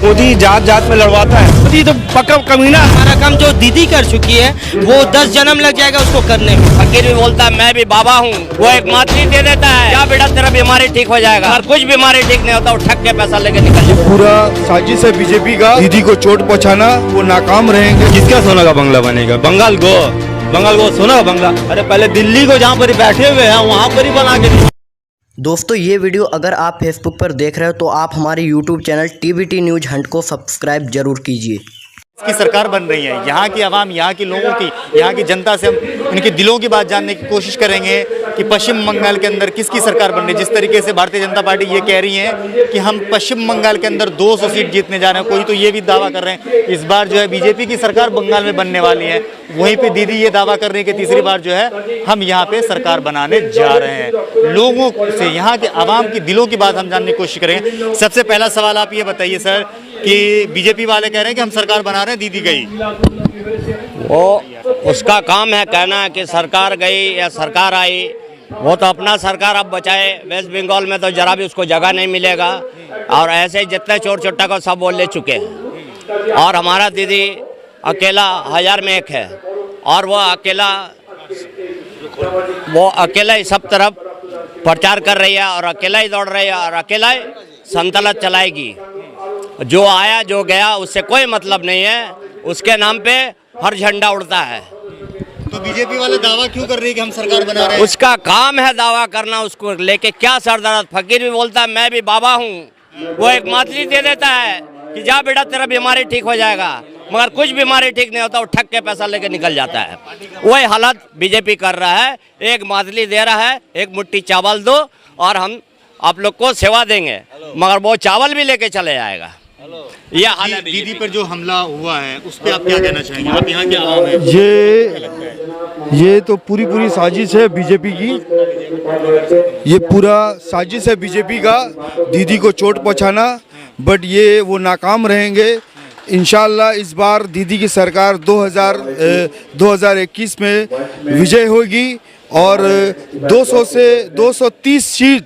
मोदी जात जात में लड़वाता है। मोदी तो पक्का कमीना। हमारा काम जो दीदी कर चुकी है वो 10 जन्म लग जाएगा उसको करने में। फकीर भी बोलता है मैं भी बाबा हूँ, वो एक मातली दे देता है, क्या बेटा तेरा बीमारी ठीक हो जाएगा। और कुछ बीमारी ठीक नहीं होता, वो ठग के पैसा लेके निकल जाए। पूरा साजिश है बीजेपी का, दीदी को चोट पहुंचाना, वो नाकाम रहेंगे। किसका सोना का बंगला बनेगा? बंगाल को सोना का बंगला, अरे पहले दिल्ली को जहाँ पर बैठे हुए हैं वहाँ पर ही बना के। दोस्तों ये वीडियो अगर आप फेसबुक पर देख रहे हो तो आप हमारे YouTube channel TVT news Hunt को सब्सक्राइब जरूर कीजिए। की सरकार बन रही है, यहाँ की आवाम, यहाँ के लोगों की, यहाँ की जनता से हम उनके दिलों की बात जानने की कोशिश करेंगे कि पश्चिम बंगाल के अंदर किसकी सरकार बन रही है। जिस तरीके से भारतीय जनता पार्टी ये कह रही है कि हम पश्चिम बंगाल के अंदर 200 सीट जीतने जा रहे हैं, कोई तो ये भी दावा कर रहे हैं इस बार जो है बीजेपी की सरकार बंगाल में बनने वाली है। वहीं पे दीदी ये दावा कर रही है कि तीसरी बार जो है हम यहाँ पे सरकार बनाने जा रहे हैं। लोगों से, यहाँ के आवाम की दिलों की बात हम जानने की कोशिश करेंगे। सबसे पहला सवाल आप ये बताइए सर कि बीजेपी वाले कह रहे हैं कि हम सरकार बना रहे हैं, दीदी गई, वो उसका काम है कहना है कि सरकार गई या सरकार आई, वो तो अपना सरकार अब बचाए। वेस्ट बंगाल में तो जरा भी उसको जगह नहीं मिलेगा और ऐसे जितने चोर चोट्टा को सब बोल ले चुके हैं। और हमारा दीदी अकेला 1000 में एक है और वो अकेला ही सब तरफ प्रचार कर रही है और अकेला ही दौड़ रही है और अकेला ही संतलत चलाएगी। जो आया जो गया उससे कोई मतलब नहीं है, उसके नाम पे हर झंडा उड़ता है। तो बीजेपी वाले दावा क्यों कर रही है कि हम सरकार बना रहे हैं? उसका काम है दावा करना, उसको लेके क्या सरदर्द। फकीर भी बोलता है मैं भी बाबा हूँ, वो एक मातली दे देता है कि जा बेटा तेरा बीमारी ठीक हो जाएगा, मगर कुछ बीमारी ठीक नहीं होता, वो ठग के पैसा लेके निकल जाता है। वही हालत बीजेपी कर रहा है, एक मातली दे रहा है, एक मुट्ठी चावल दो और हम आप लोग को सेवा देंगे, मगर वो चावल भी लेके चले जाएगा। यह हाल है। दीदी पर जो हमला हुआ है उस पर आप क्या कहना चाहेंगे? आप यहाँ के आवाम हैं। ये तो पूरी साजिश है बीजेपी की, ये पूरा साजिश है बीजेपी का, दीदी को चोट पहुंचाना। बट ये वो नाकाम रहेंगे। इंशाल्लाह इस बार दीदी की सरकार 2021 में विजय होगी और 200 से 230 सीट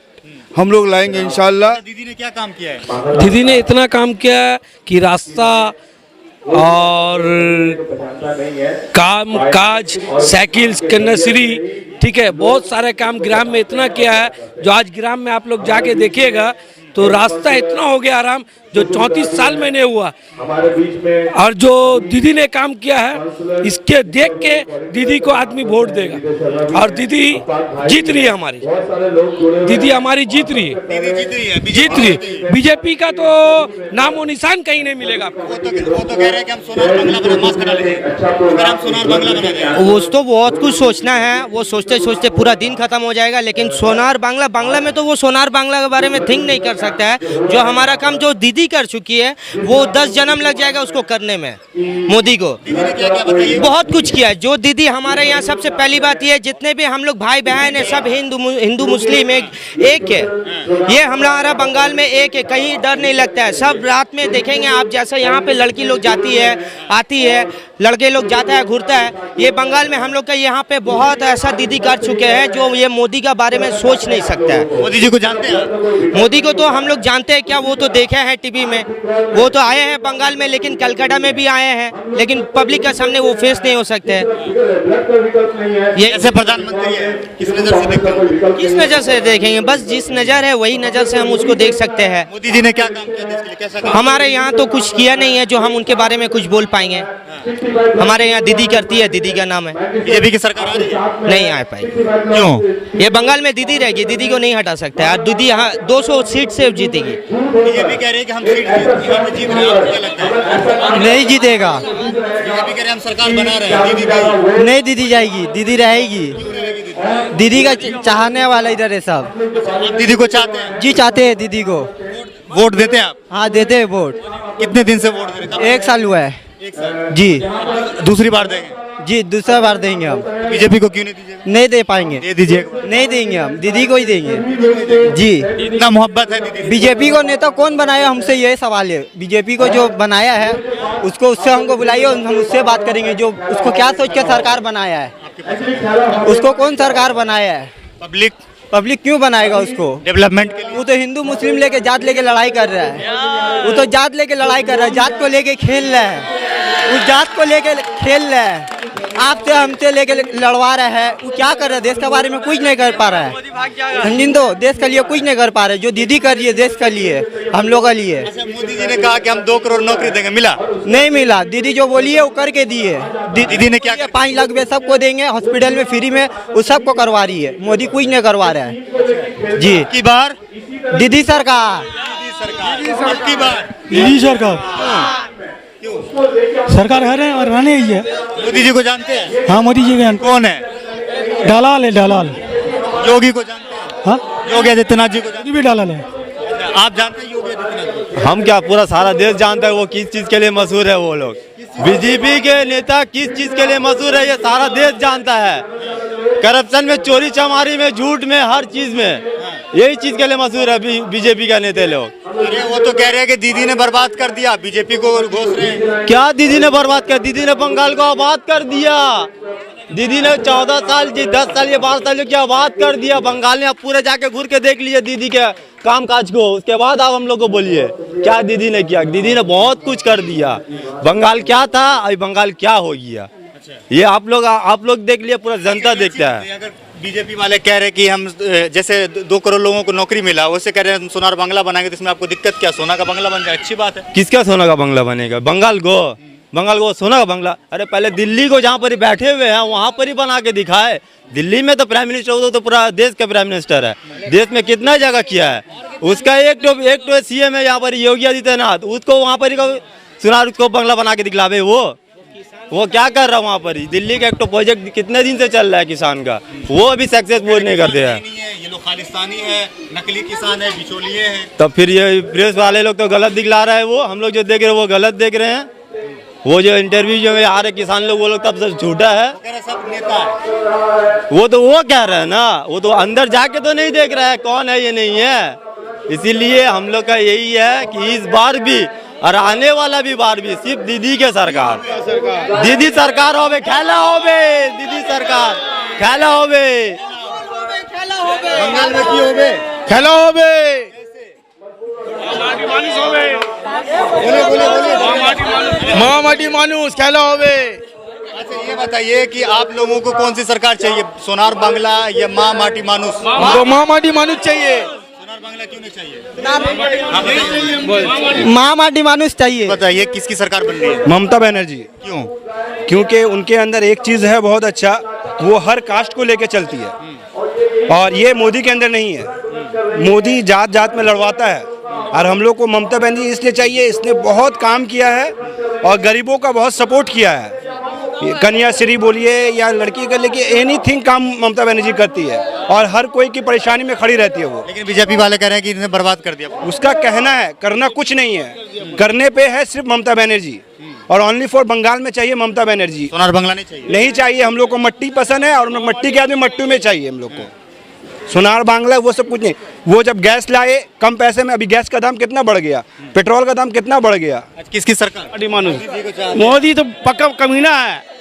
हम लोग लाएंगे इंशाल्लाह। दीदी ने क्या काम किया है? दीदी ने इतना काम किया कि रास्ता और काम काज, साइकिल, कन्याश्री, ठीक है, बहुत सारे काम ग्राम में इतना किया है जो आज ग्राम में आप लोग जाके देखिएगा तो रास्ता इतना हो गया आराम जो 34 साल में नहीं हुआ। और जो दीदी ने काम किया है इसके देख के दीदी को आदमी वोट देगा और दीदी जीत रही है। हमारी दीदी हमारी जीत रही है, जीत रही है। बीजेपी का तो नामो निशान कहीं नहीं मिलेगा आपको। वो तो कह रहे हैं कि हम सोनार बंगला बना, मास्क बना लेंगे, अगर हम सोनार बंगला बना दें। वो तो बहुत कुछ सोचना है, वो सोचते सोचते पूरा दिन खत्म हो जाएगा। लेकिन सोनार बांग्ला में तो वो सोनार बांग्ला के बारे में थिंक नहीं कर सकता है। जो हमारा काम जो दीदी कर चुकी है वो 10 जन्म लग जाएगा उसको करने में। मोदी को बहुत कुछ किया है। जो दीदी हमारे यहाँ सबसे पहली बात ये, जितने भी हम लोग भाई बहन है सब हिंदू मुस्लिम एक है। ये हमारा बंगाल में एक है, कहीं डर नहीं लगता है। सब रात में देखेंगे आप, जैसा यहाँ पे लड़की लोग जाती है आती है, लड़के लोग जाता है घूरता है। ये बंगाल में हम लोग का यहाँ पे बहुत ऐसा दीदी कर चुके हैं जो ये मोदी का बारे में सोच नहीं सकता है। मोदी जी को जानते हैं? मोदी को तो हम लोग जानते हैं क्या, वो तो देखे हैं टीवी में, वो तो आए हैं बंगाल में, लेकिन कलकत्ता में भी आए हैं, लेकिन पब्लिक के सामने वो फेस नहीं हो सकते हैं। ये ऐसे प्रधानमंत्री है, किस नजर से देखते हैं? किस नज़र से देखेंगे? बस जिस नज़र है वही नज़र से हम उसको देख सकते हैं। मोदी जी ने क्या काम किया देश के लिए, कैसा काम? हमारे यहाँ तो कुछ किया नहीं है जो हम उनके बारे में कुछ बोल पाएंगे। हमारे यहाँ दीदी करती है, दीदी का नाम है। बीजेपी की सरकार आ रही है? नहीं आ पाएगी। क्यों? ये बंगाल में दीदी रहेगी, दीदी को नहीं हटा सकता है। और दीदी यहाँ 200 सीट से जीतेगी। बीजेपी कह रही है कि हम सीट जीत रहे हैं, आपको क्या लगता है? नहीं जीतेगा। बीजेपी कह रहे हैं हम सरकार बना रहे हैं, दीदी गई। नहीं दीदी जाएगी, दीदी रहेगी। दीदी का चाहने वाला इधर है सब। आप दीदी को चाहते हैं? जी चाहते हैं दीदी को। वोट देते हैं आप? हाँ देते हैं वोट। कितने दिन से वोट दे रहे हैं? 1 साल हुआ है। 1 साल। जी दूसरी बार देंगे? जी दूसरा बार देंगे हम। बीजेपी को क्यों नहीं दीजिएगा? नहीं दे पाएंगे। दे दीजिए। नहीं देंगे हम, दीदी को ही देंगे। जी इतना मोहब्बत है दीदी से। बीजेपी को नेता कौन बनाया, हमसे यही सवाल है। बीजेपी को जो बनाया है उसको, उससे हमको बुलाइए, हम उससे बात करेंगे। जो उसको क्या सोच के सरकार बनाया है, उसको कौन सरकार बनाया है? पब्लिक पब्लिक क्यों बनाएगा उसको? डेवलपमेंट के लिए? वो तो हिंदू मुस्लिम लेके जात लेके लड़ाई कर रहा है। वो तो जात लेके लड़ाई कर रहा है, जात को लेके खेल रहा है, उस जात को लेके खेल रहा है। आपसे हमसे लेके लड़वा रहा है। वो क्या कर रहा है? देश के बारे में कुछ नहीं कर पा रहा है। समझिन तो देश के लिए कुछ नहीं कर पा रहे। जो दीदी कर रही है देश के लिए, हम लोग के लिए। अच्छा, मोदी जी ने कहा कि हम 2 करोड़ नौकरी देंगे, मिला? नहीं मिला। दीदी जो बोली है वो करके दी है। दीदी ने क्या 5 लाख में सबको देंगे, हॉस्पिटल में फ्री में, वो सबको करवा रही है। मोदी कुछ नहीं करवा रहा है जी। की बार दीदी सरकार, की बार दीदी सरकार, सरकार है और रहने ही है। मोदी जी को जानते हैं? हाँ, मोदी जी के कौन है? दलाल है, दलाल। योगी को जानते हैं? हाँ, योगी आदित्यनाथ जी को जानते मोदी भी दलाल है। हैं? आप जानते हैं योगी आदित्यनाथ जी? हम क्या, पूरा सारा देश जानता है वो किस चीज के लिए मशहूर है। वो लोग बीजेपी के नेता किस चीज के लिए मशहूर है ये सारा देश जानता है। करप्शन में, चोरी चमारी में, झूठ में, हर चीज में यही चीज के लिए मशहूर है बीजेपी का नेता लोग। अरे वो तो कह रहे हैं कि दीदी ने बर्बाद कर दिया, बीजेपी को घोष रहे हैं। क्या दीदी ने बर्बाद कर? दीदी ने बंगाल को आबाद कर दिया। दीदी ने 14 साल, 10 साल या 12 साल की आबाद कर दिया बंगाल ने। आप पूरे जाके घूर के देख लीजिए दीदी के काम काज को, उसके बाद आप हम लोग को बोलिए क्या दीदी ने किया। दीदी ने बहुत कुछ कर दिया। बंगाल क्या था, अभी बंगाल क्या हो गया, ये आप लोग देख लिए, पूरा जनता देखता है। अगर बीजेपी वाले कह रहे हैं कि हम जैसे 2 करोड़ लोगों को नौकरी मिला, उससे कह रहे हैं सोनार बंगला बनाएंगे, तो इसमें आपको दिक्कत क्या? सोना का बंगला बन जाए, अच्छी बात है। किसका सोना का बंगला बनेगा? बंगाल को सोना का बंगला? अरे पहले दिल्ली को जहाँ पर ही बैठे हुए हैं वहाँ पर ही बना के दिखाए। दिल्ली में तो प्राइम मिनिस्टर तो पूरा देश का प्राइम मिनिस्टर है। देश में कितना जगह किया है उसका। एक तो सीएम है यहाँ पर योगी आदित्यनाथ, उसको वहाँ पर ही सुनार उसको बंगला बना के दिखलावे। वो क्या कर रहा है वहाँ पर ही? दिल्ली का एक तो प्रोजेक्ट कितने दिन से चल रहा है किसान का, वो अभी सक्सेसफुल नहीं करते हैं। ये लोग खालिस्तानी है, नकली किसान है, बिचौलिए हैं। तब फिर ये प्रेस वाले लोग तो गलत दिखला रहा है। वो हम लोग जो देख रहे हैं वो गलत देख रहे हैं। वो जो इंटरव्यू जो में आ रहे किसान लोग, वो लोग तब सब झूठा है। सब नेता है। वो तो वो कह रहा है ना, वो तो अंदर जाके तो नहीं देख रहा है कौन है ये नहीं है। इसीलिए हम लोग का यही है कि इस बार भी और आने वाला भी बार भी सिर्फ दीदी के सरकार, दीदी सरकार होवे, खेला होवे, दीदी सरकार खेला होवे, बंगाल में की होवे, खेला होवे, महामाटी मानुस खेला होवे। अच्छा ये बताइए कि आप लोगों को कौन सी सरकार चाहिए, सोनार बांग्ला या माँ माटी मानुस? तो महामाटी मानुस चाहिए। सोनार बांग्ला क्यों नहीं चाहिए? माँ माटी मानुस चाहिए। बताइए किसकी सरकार बन रही है? ममता बनर्जी। क्यों? क्योंकि उनके अंदर एक चीज़ है बहुत अच्छा, वो हर कास्ट को लेके चलती है और ये मोदी के अंदर नहीं है। मोदी जात जात में लड़वाता है और हम लोग को ममता बनर्जी इसलिए चाहिए, इसने बहुत काम किया है और गरीबों का बहुत सपोर्ट किया है। कन्याश्री बोलिए या लड़की का लेके एनीथिंग काम ममता बनर्जी करती है और हर कोई की परेशानी में खड़ी रहती है वो। लेकिन बीजेपी वाले कह रहे हैं कि इन्हें बर्बाद कर दिया। उसका कहना है, करना कुछ नहीं है, करने पे है सिर्फ ममता बनर्जी और ओनली फॉर बंगाल में चाहिए ममता बनर्जी। सोनार बांग्ला नहीं चाहिए? नहीं चाहिए। हम लोग को मट्टी पसंद है और हम लोग मट्टी के आदमी मट्टू में चाहिए हम लोग को। सोनार बांग्ला वो सब कुछ नहीं। वो जब गैस लाए कम पैसे में, अभी गैस का दाम कितना बढ़ गया, पेट्रोल का दाम कितना बढ़ गया। किसकी सरकार? मोदी तो पक्का कमीना है।